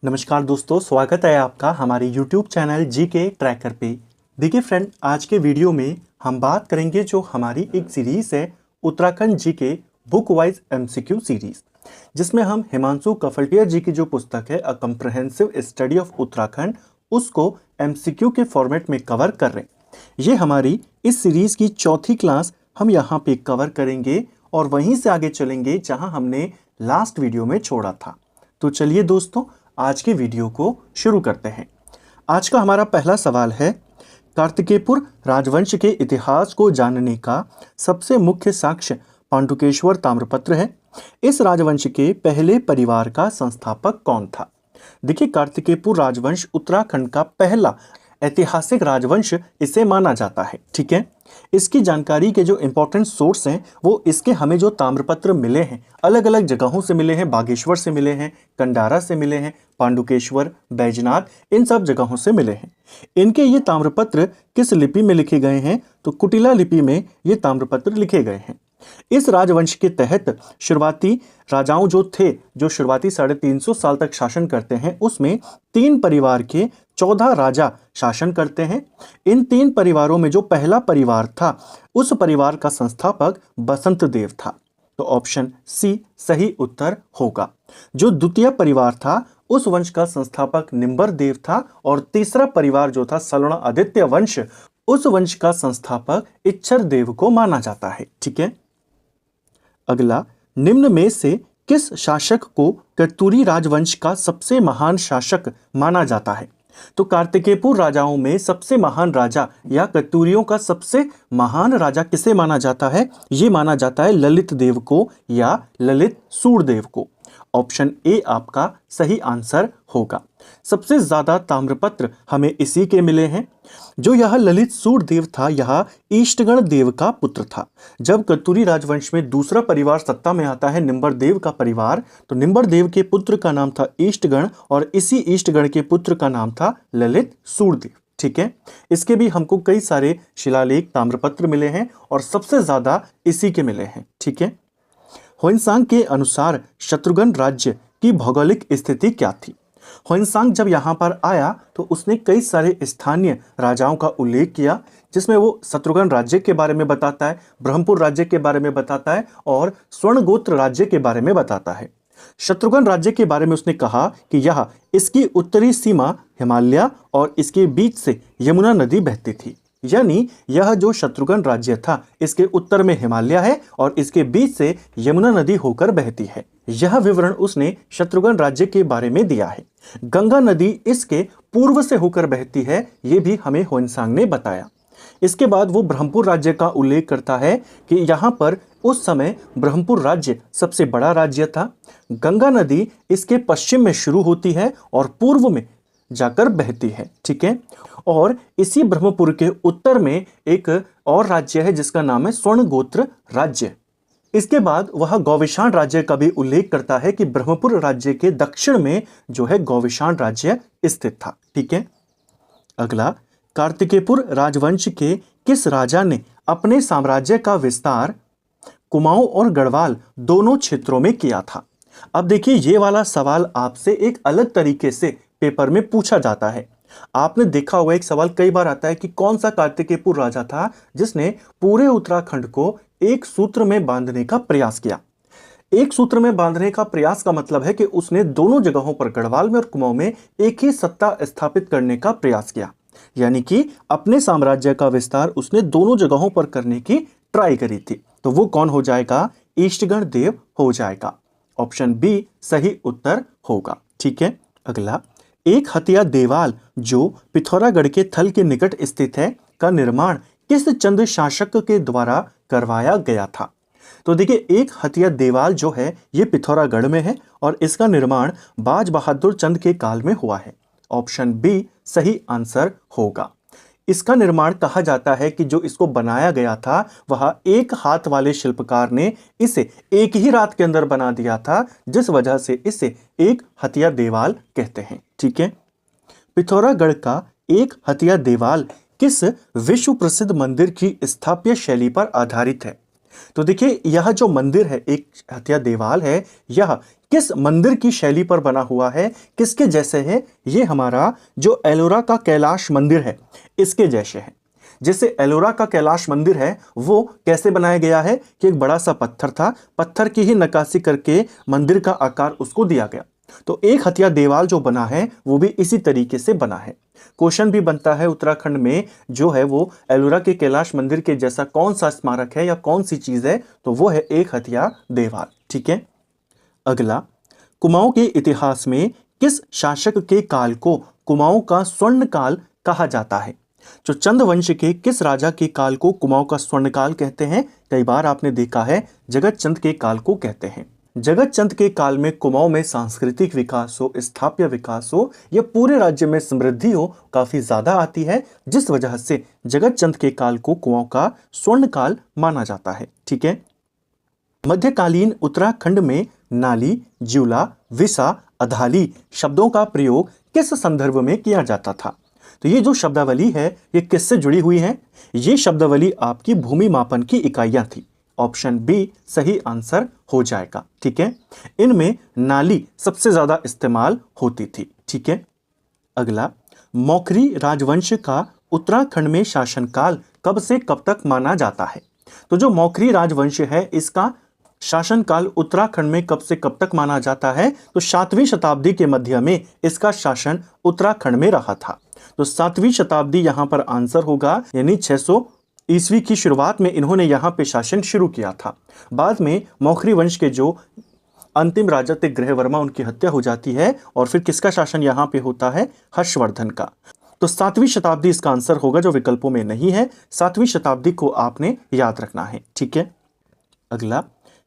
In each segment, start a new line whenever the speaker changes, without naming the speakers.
नमस्कार दोस्तों, स्वागत है आपका हमारे YouTube चैनल जीके ट्रैकर पे। देखिए फ्रेंड, आज के वीडियो में हम बात करेंगे जो हमारी एक सीरीज है Uttarakhand GK book wise MCQ series, जिसमें हम हिमांशु कफलटिया जी की जो पुस्तक है a comprehensive study of Uttarakhand, उसको एमसीक्यू के फॉर्मेट में कवर कर रहे हैं। ये हमारी इस सीरीज की चौथी क्लास हम यहाँ पे कवर करेंगे और वहीं से आगे चलेंगे जहाँ हमने लास्ट वीडियो में छोड़ा था। तो चलिए दोस्तों, आज के वीडियो को शुरू करते हैं। आज का हमारा पहला सवाल है, कार्तिकेयपुर राजवंश के इतिहास को जानने का सबसे मुख्य साक्ष्य पांडुकेश्वर ताम्रपत्र है। इस राजवंश के पहले परिवार का संस्थापक कौन था? देखिए, कार्तिकेयपुर राजवंश उत्तराखंड का पहला ऐतिहासिक राजवंश इसे माना जाता है। ठीक है, इसकी जानकारी के जो इंपॉर्टेंट सोर्स हैं वो इसके हमें जो ताम्रपत्र मिले हैं अलग अलग जगहों से मिले हैं, बागेश्वर से मिले हैं, कंडारा से मिले हैं, पांडुकेश्वर, बैजनाथ, इन सब जगहों से मिले हैं। इनके ये ताम्रपत्र किस लिपि में लिखे गए हैं? तो कुटिला लिपि में ये ताम्रपत्र लिखे गए हैं। इस राजवंश के तहत शुरुआती राजाओं जो शुरुआती 350 साल तक शासन करते हैं, उसमें 3 परिवार के 14 राजा शासन करते हैं। इन 3 परिवारों में जो पहला परिवार था, उस परिवार का संस्थापक बसंत देव था। तो ऑप्शन सी सही उत्तर होगा। जो द्वितीय परिवार था, उस वंश का संस्थापक निंबर देव था और तीसरा परिवार जो था सलुणा आदित्य वंश, उस वंश का संस्थापक इच्छर देव को माना जाता है। ठीक है, अगला, निम्न में से किस शासक को कत्यूरी राजवंश का सबसे महान शासक माना जाता है? तो कार्तिकेयपुर राजाओं में सबसे महान राजा या कत्यूरियों का सबसे महान राजा किसे माना जाता है? ये माना जाता है ललित देव को या ललित सूर्यदेव को। ऑप्शन ए आपका सही आंसर होगा। सबसे ज्यादा ताम्रपत्र हमें इसी के मिले हैं। जो यह ललित सूर्यदेव था, यह ईष्टगण देव का पुत्र था। जब कत्यूरी राजवंश में दूसरा परिवार सत्ता में आता है, निंबर देव का परिवार, तो निंबर देव के पुत्र का नाम था ईष्टगण और इसी ईष्टगण के पुत्र का नाम था ललित सूर्यदेव। ठीक है, इसके भी हमको कई सारे शिलालेख ताम्रपत्र मिले हैं और सबसे ज्यादा इसी के मिले हैं। ठीक है, ह्वेनसांग के अनुसार शत्रुघ्न राज्य की भौगोलिक स्थिति क्या थी? ह्वेनसांग जब यहाँ पर आया तो उसने कई सारे स्थानीय राजाओं का उल्लेख किया, जिसमें वो शत्रुघ्न राज्य के बारे में बताता है, ब्रह्मपुर राज्य के बारे में बताता है और स्वर्णगोत्र राज्य के बारे में बताता है। शत्रुघ्न राज्य के बारे में उसने कहा कि यह इसकी उत्तरी सीमा हिमालय और इसके बीच से यमुना नदी बहती थी। यानी यह जो शत्रुघ्न राज्य था, इसके उत्तर में हिमालय है और इसके बीच से यमुना नदी होकर बहती है। यह विवरण उसने शत्रुघ्न राज्य के बारे में दिया है। गंगा नदी इसके पूर्व से होकर बहती है, ये भी हमें ह्वेनसांग ने बताया। इसके बाद वो ब्रह्मपुर राज्य का उल्लेख करता है कि यहाँ पर उस समय ब्रह्मपुर राज्य सबसे बड़ा राज्य था। गंगा नदी इसके पश्चिम में शुरू होती है और पूर्व में जाकर बहती है। ठीक है, और इसी ब्रह्मपुर के उत्तर में एक और राज्य है जिसका नाम है स्वर्णगोत्र राज्य। इसके बाद वह गौविशाण राज्य का भी उल्लेख करता है कि ब्रह्मपुर राज्य के दक्षिण में जो है गौविशाण राज्य स्थित था। ठीक है, अगला, कार्तिकेयपुर राजवंश के किस राजा ने अपने साम्राज्य का विस्तार कुमाऊं और गढ़वाल दोनों क्षेत्रों में किया था? अब देखिए, ये वाला सवाल आपसे एक अलग तरीके से पेपर में पूछा जाता है। आपने देखा होगा एक सवाल कई बार आता है कि कौन सा कार्तिकेयपुर राजा था जिसने पूरे उत्तराखंड को एक सूत्र में बांधने का प्रयास किया। एक सूत्र में बांधने का प्रयास का मतलब है कि उसने दोनों जगहों पर, गढ़वाल में और कुमाऊं में, एक ही सत्ता स्थापित करने का प्रयास किया। यानी कि अपने साम्राज्य का विस्तार उसने दोनों जगहों पर करने की ट्राई करी थी। तो वो कौन हो जाएगा? ईष्टगण देव हो जाएगा। ऑप्शन बी सही उत्तर होगा। ठीक है, अगला, एक हथिया देवाल जो पिथौरागढ़ के थल के निकट स्थित है का निर्माण किस चंद शासक के द्वारा करवाया गया था? तो देखिए, एक हथिया देवाल जो है ये पिथौरागढ़ में है और इसका निर्माण बाज बहादुर चंद के काल में हुआ है। ऑप्शन बी सही आंसर होगा। इसका निर्माण कहा जाता है कि जो इसको बनाया गया था वह एक हाथ वाले शिल्पकार ने इसे एक ही रात के अंदर बना दिया था, जिस वजह से इसे एक हथिया देवाल कहते हैं। ठीक है, पिथौरागढ़ का एक हथिया देवाल किस विश्व प्रसिद्ध मंदिर की स्थापत्य शैली पर आधारित है? तो देखिए यह जो मंदिर है, एक हत्या देवाल है, यह किस मंदिर की शैली पर बना हुआ है, किसके जैसे है? ये हमारा जो एलोरा का कैलाश मंदिर है इसके जैसे है। जैसे एलोरा का कैलाश मंदिर है वो कैसे बनाया गया है कि एक बड़ा सा पत्थर था, पत्थर की ही नक्काशी करके मंदिर का आकार उसको दिया गया। तो एक हत्या देवाल जो बना है वो भी इसी तरीके से बना है। क्वेश्चन भी बनता है उत्तराखंड में जो है वो एलोरा के कैलाश मंदिर के जैसा कौन सा स्मारक है या कौन सी चीज है, तो वो है एक हत्या देवाल। ठीक है, अगला, कुमाऊं के इतिहास में किस शासक के काल को कुमाऊं का स्वर्ण काल कहा जाता है? जो चंद वंश के किस राजा के काल को कुमाऊं का स्वर्ण काल कहते हैं? कई बार आपने देखा है जगत चंद के काल को कहते हैं। जगत चंद के काल में कुमाऊं में सांस्कृतिक विकास हो, स्थापत्य विकास हो या पूरे राज्य में समृद्धि हो, काफी ज्यादा आती है, जिस वजह से जगत चंद के काल को कुमाऊं का स्वर्ण काल माना जाता है। ठीक है, मध्यकालीन उत्तराखंड में नाली, ज्यूला, विसा, अधाली शब्दों का प्रयोग किस संदर्भ में किया जाता था? तो ये जो शब्दावली है ये किससे जुड़ी हुई है? ये शब्दावली आपकी भूमि मापन की इकाइयां थी। ऑप्शन बी सही आंसर हो जाएगा। ठीक है, इनमें नाली सबसे ज्यादा इस्तेमाल होती थी। ठीक है, अगला, मौखरी राजवंश का उत्तराखंड में शासनकाल कब से कब तक माना जाता है? तो जो मौखरी राजवंश है इसका शासनकाल उत्तराखंड में कब से कब तक माना जाता है? तो 7वीं शताब्दी के मध्य में इसका शासन उत्तराखंड में रहा था। तो 7वीं शताब्दी यहां पर आंसर होगा, यानी 600 ईस्वी की शुरुआत में इन्होंने यहां पे शासन शुरू किया था। बाद में मौखरी वंश के जो अंतिम राजा थे ग्रहवर्मा, उनकी हत्या हो जाती है और फिर किसका शासन यहां पे होता है? हर्षवर्धन का। तो 7वीं शताब्दी इसका आंसर होगा जो विकल्पों में नहीं है। 7वीं शताब्दी को आपने याद रखना है। ठीक है, अगला,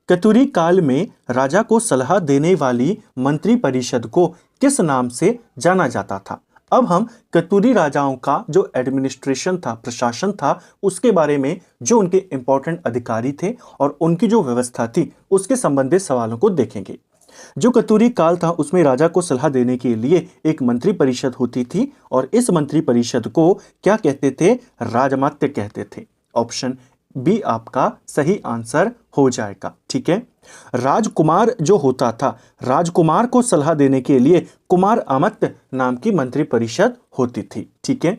कतुरी काल में राजा को सलाह देने वाली मंत्री परिषद को किस नाम से जाना जाता था? अब हम कतुरी राजाओं का जो एडमिनिस्ट्रेशन था, प्रशासन था, उसके बारे में जो उनके इंपॉर्टेंट अधिकारी थे और उनकी जो व्यवस्था थी उसके संबंधित सवालों को देखेंगे। जो कतुरी काल था उसमें राजा को सलाह देने के लिए एक मंत्री परिषद होती थी और इस मंत्री परिषद को क्या कहते थे? राजमात्य कहते थे। ऑप्शन बी आपका सही आंसर हो जाएगा। ठीक है, राजकुमार जो होता था, राजकुमार को सलाह देने के लिए कुमार अमात्य नाम की मंत्री परिषद होती थी। ठीक है,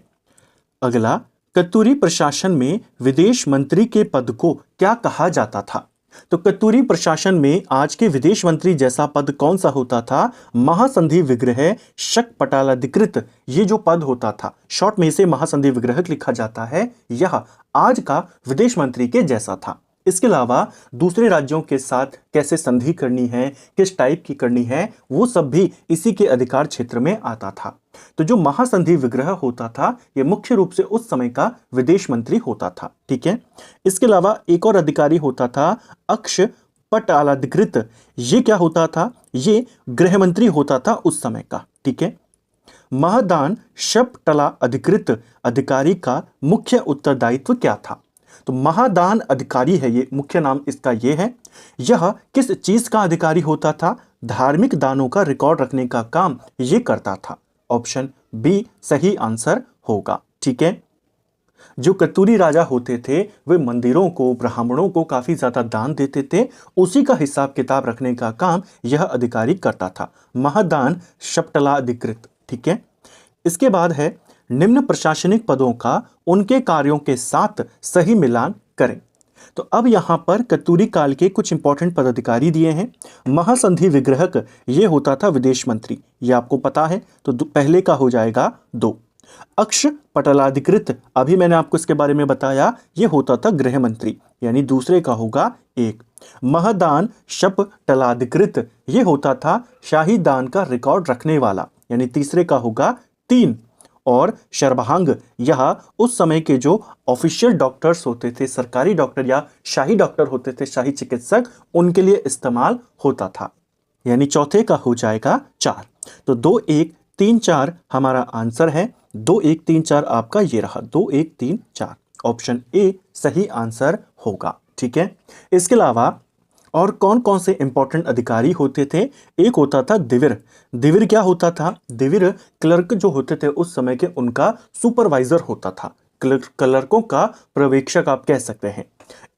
अगला, कतुरी प्रशासन में विदेश मंत्री के पद को क्या कहा जाता था? तो कतुरी प्रशासन में आज के विदेश मंत्री जैसा पद कौन सा होता था? महासंधि विग्रह शक पटालाधिकृत, ये जो पद होता था, शॉर्ट में इसे महासंधि विग्रह लिखा जाता है, यह आज का विदेश मंत्री के जैसा था। इसके अलावा दूसरे राज्यों के साथ कैसे संधि करनी है, किस टाइप की करनी है, वो सब भी इसी के अधिकार क्षेत्र में आता था। तो जो महासंधि विग्रह होता था ये मुख्य रूप से उस समय का विदेश मंत्री होता था। ठीक है, इसके अलावा एक और अधिकारी होता था अक्ष पटालाधिकृत, ये क्या होता था? ये गृह मंत्री होता था उस समय का। ठीक है, महदान शपटला अधिकृत अधिकारी का मुख्य उत्तरदायित्व क्या था? तो महादान अधिकारी है, ये मुख्य नाम इसका ये है। यह किस चीज का अधिकारी होता था? धार्मिक दानों का रिकॉर्ड रखने का काम ये करता था। ऑप्शन बी सही आंसर होगा। ठीक है, जो कतुरी राजा होते थे वे मंदिरों को, ब्राह्मणों को काफी ज्यादा दान देते थे, उसी का हिसाब किताब रखने का काम यह अधिकारी करता था, महदान शपटलाधिकृत। ठीक है, इसके बाद है निम्न प्रशासनिक पदों का उनके कार्यों के साथ सही मिलान करें। तो अब यहां पर कतुरी काल के कुछ इंपॉर्टेंट पदाधिकारी दिए हैं। महासंधि विग्रहक ये होता था विदेश मंत्री, ये आपको पता है, तो पहले का हो जाएगा 2। अक्ष पटलाधिकृत, अभी मैंने आपको इसके बारे में बताया, ये होता था गृह मंत्री, यानी दूसरे का होगा 1। महदान शपटलाधिकृत, ये होता था शाही दान का रिकॉर्ड रखने वाला, यानी तीसरे का होगा 3। और शर्वांग, यह उस समय के जो ऑफिशियल डॉक्टर्स होते थे, सरकारी डॉक्टर या शाही डॉक्टर होते थे, शाही चिकित्सक, उनके लिए इस्तेमाल होता था, यानी चौथे का हो जाएगा 4। तो 2 1 3 4 हमारा आंसर है। 2 1 3 4 आपका ये रहा, 2 1 3 4, ऑप्शन ए सही आंसर होगा। ठीक है, इसके अलावा और कौन कौन से इंपॉर्टेंट अधिकारी होते थे? एक होता था दिविर। दिविर क्या होता था? दिविर क्लर्क जो होते थे उस समय के, उनका सुपरवाइजर होता था, क्लर्कों का पर्यवेक्षक आप कह सकते हैं।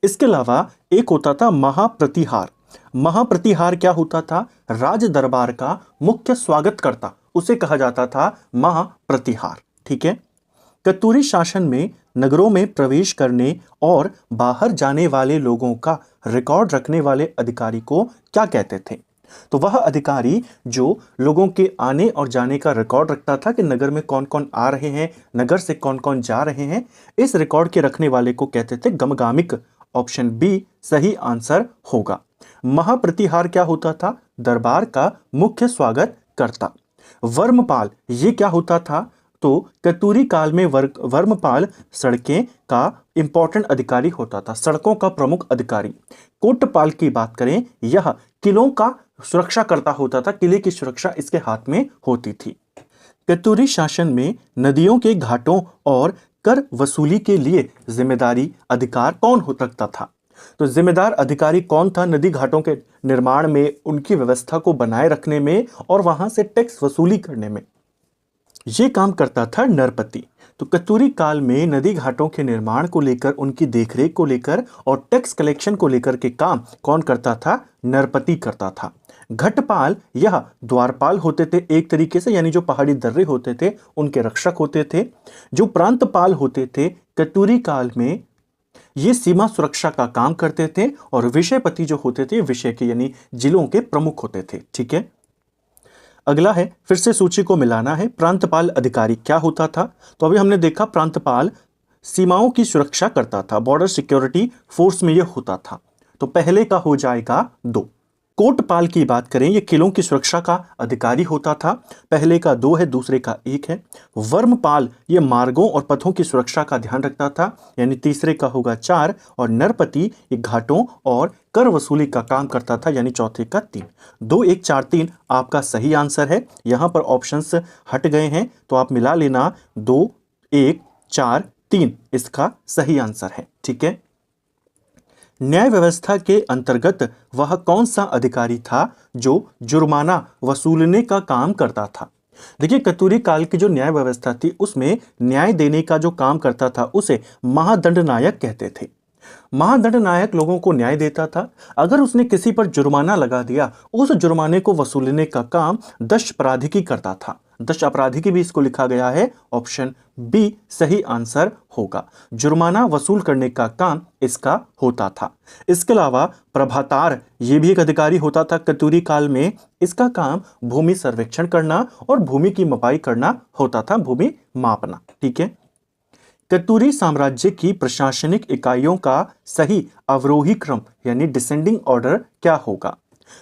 इसके अलावा एक होता था महाप्रतिहार। महाप्रतिहार क्या होता था? राज दरबार का मुख्य स्वागतकर्ता, उसे कहा जाता था महाप्रतिहार। ठीक है। कत्यूरी शासन में नगरों में प्रवेश करने और बाहर जाने वाले लोगों का रिकॉर्ड रखने वाले अधिकारी को क्या कहते थे? तो वह अधिकारी जो लोगों के आने और जाने का रिकॉर्ड रखता था कि नगर में कौन कौन आ रहे हैं, नगर से कौन कौन जा रहे हैं, इस रिकॉर्ड के रखने वाले को कहते थे गमगामिक। ऑप्शन बी सही आंसर होगा। महाप्रतिहार क्या होता था? दरबार का मुख्य स्वागत करता। वर्मपाल ये क्या होता था? तो कत्यूरी काल में वर्मपाल सड़कें का इंपॉर्टेंट अधिकारी होता था, सड़कों का प्रमुख अधिकारी। कोटपाल की बात करें, यह किलों का सुरक्षा करता होता था, किले की सुरक्षा इसके हाथ में होती थी। कत्यूरी शासन में नदियों के घाटों और कर वसूली के लिए जिम्मेदारी अधिकार कौन हो सकता था? तो जिम्मेदार अधिकारी कौन था? नदी घाटों के निर्माण में, उनकी व्यवस्था को बनाए रखने में और वहां से टैक्स वसूली करने में ये काम करता था नरपति। तो कत्यूरी काल में नदी घाटों के निर्माण को लेकर, उनकी देखरेख को लेकर और टैक्स कलेक्शन को लेकर के काम कौन करता था? नरपति करता था। घटपाल यह द्वारपाल होते थे एक तरीके से, यानी जो पहाड़ी दर्रे होते थे उनके रक्षक होते थे। जो प्रांतपाल होते थे कत्यूरी काल में, ये सीमा सुरक्षा का काम करते थे। और विषयपति जो होते थे विषय के यानी जिलों के प्रमुख होते थे। ठीक है। अगला है, फिर से सूची को मिलाना है। प्रांतपाल अधिकारी क्या होता था? तो अभी हमने देखा प्रांतपाल सीमाओं की सुरक्षा करता था, बॉर्डर सिक्योरिटी फोर्स में यह होता था। तो पहले का हो जाएगा 2। कोटपाल की बात करें, यह किलों की सुरक्षा का अधिकारी होता था, पहले का 2 है, दूसरे का 1 है। वर्मपाल यह मार्गों और पथों की सुरक्षा का ध्यान रखता था, यानी तीसरे का होगा 4। और नरपति ये घाटों और कर वसूली का काम करता था, यानी चौथे का 3। 2 1 4 3 आपका सही आंसर है। यहां पर ऑप्शंस हट गए हैं तो आप मिला लेना, 2 1 4 3 इसका सही आंसर है। ठीक है। न्याय व्यवस्था के अंतर्गत वह कौन सा अधिकारी था जो जुर्माना वसूलने का काम करता था? देखिए, कत्यूरी काल की जो न्याय व्यवस्था थी उसमें न्याय देने का जो काम करता था उसे महादंड नायक कहते थे। महादंड नायक लोगों को न्याय देता था। अगर उसने किसी पर जुर्माना लगा दिया, उस जुर्माने को वसूलने का काम दश अपराधिकी करता था। दश अपराधिकी भी इसको लिखा गया है। ऑप्शन बी सही आंसर होगा। जुर्माना वसूल करने का काम इसका होता था। इसके अलावा प्रभातार ये भी एक अधिकारी होता था कत्यूरी काल में। इसका काम भूमि सर्वेक्षण करना और भूमि की मपाई करना होता था, भूमि मापना। ठीक है। कत्यूरी साम्राज्य की प्रशासनिक इकाइयों का सही अवरोही क्रम यानी डिसेंडिंग ऑर्डर क्या होगा?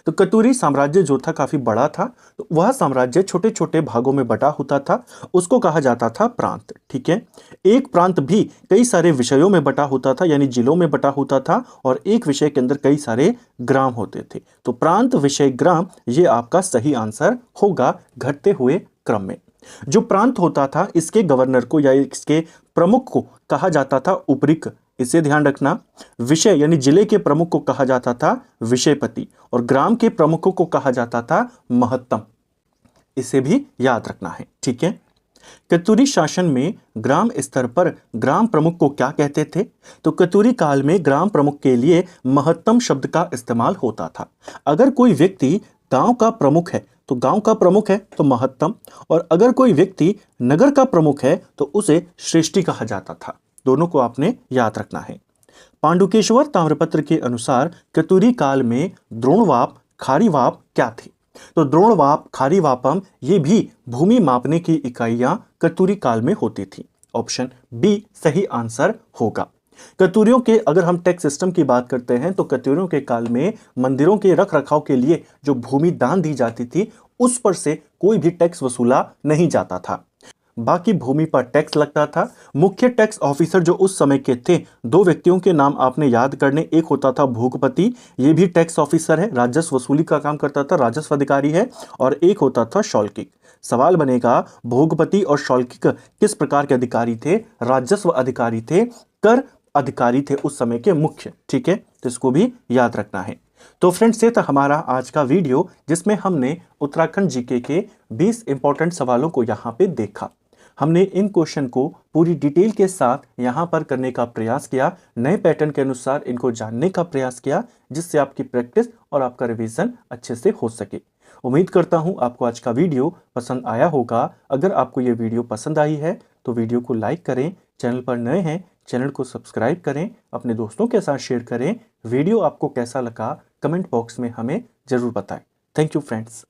तो कत्यूरी साम्राज्य जो था काफी बड़ा था, तो वह साम्राज्य छोटे छोटे भागों में बटा होता था, उसको कहा जाता था प्रांत। ठीक है। एक प्रांत भी कई सारे विषयों में बटा होता था, यानी जिलों में बटा होता था, और एक विषय के अंदर कई सारे ग्राम होते थे। तो प्रांत, विषय, ग्राम ये आपका सही आंसर होगा घटते हुए क्रम में। जो प्रांत होता था इसके गवर्नर को या इसके प्रमुख को कहा जाता था उपरिक, इसे ध्यान रखना। विषय यानी जिले के प्रमुख को कहा जाता था विषयपति, और ग्राम के प्रमुखों को कहा जाता था महत्तम, इसे भी याद रखना है। ठीक है। कत्यूरी शासन में ग्राम स्तर पर ग्राम प्रमुख को क्या कहते थे? तो कत्यूरी काल में ग्राम प्रमुख के लिए महत्तम शब्द का इस्तेमाल होता था। अगर कोई व्यक्ति गांव का प्रमुख है तो गांव का प्रमुख है तो महत्तम, और अगर कोई व्यक्ति नगर का प्रमुख है तो उसे श्रेष्ठी कहा जाता था। दोनों को आपने याद रखना है। पांडुकेश्वर ताम्रपत्र के अनुसार कत्यूरी काल में द्रोणवाप, खारीवाप क्या थी? तो द्रोणवाप, खारीवापम ये भी भूमि मापने की इकाइयां कत्यूरी काल में होती थी। ऑप्शन बी सही आंसर होगा। कत्यूरियों के अगर हम टैक्स सिस्टम की बात करते हैं तो कत्यूरियों के काल में मंदिरों के रख रखाव के लिए जो भूमि दान दी जाती थी उस पर से कोई भी टैक्स वसूला नहीं जाता था, बाकी भूमि पर टैक्स लगता था। मुख्य टैक्स ऑफिसर जो उस समय के थे, 2 व्यक्तियों के नाम आपने याद करने। एक होता था भोगपति, ये भी टैक्स ऑफिसर है, राजस्व वसूली का काम करता था, राजस्व अधिकारी है। और एक होता था शौल्किक। सवाल बनेगा भोगपति और शौल्किक किस प्रकार के अधिकारी थे? राजस्व अधिकारी थे, कर अधिकारी थे उस समय के मुख्य। ठीक है, तो इसको भी याद रखना है। तो फ्रेंड्स, ये था हमारा आज का वीडियो जिसमें हमने उत्तराखंड जीके के 20 इंपॉर्टेंट सवालों को यहाँ पे देखा। हमने इन क्वेश्चन को पूरी डिटेल के साथ यहाँ पर करने का प्रयास किया, नए पैटर्न के अनुसार इनको जानने का प्रयास किया, जिससे आपकी प्रैक्टिस और आपका रिवीजन अच्छे से हो सके। उम्मीद करता हूँ आपको आज का वीडियो पसंद आया होगा। अगर आपको ये वीडियो पसंद आई है तो वीडियो को लाइक करें, चैनल पर नए हैं चैनल को सब्सक्राइब करें, अपने दोस्तों के साथ शेयर करें। वीडियो आपको कैसा लगा कमेंट बॉक्स में हमें ज़रूर बताएं। Thank you friends.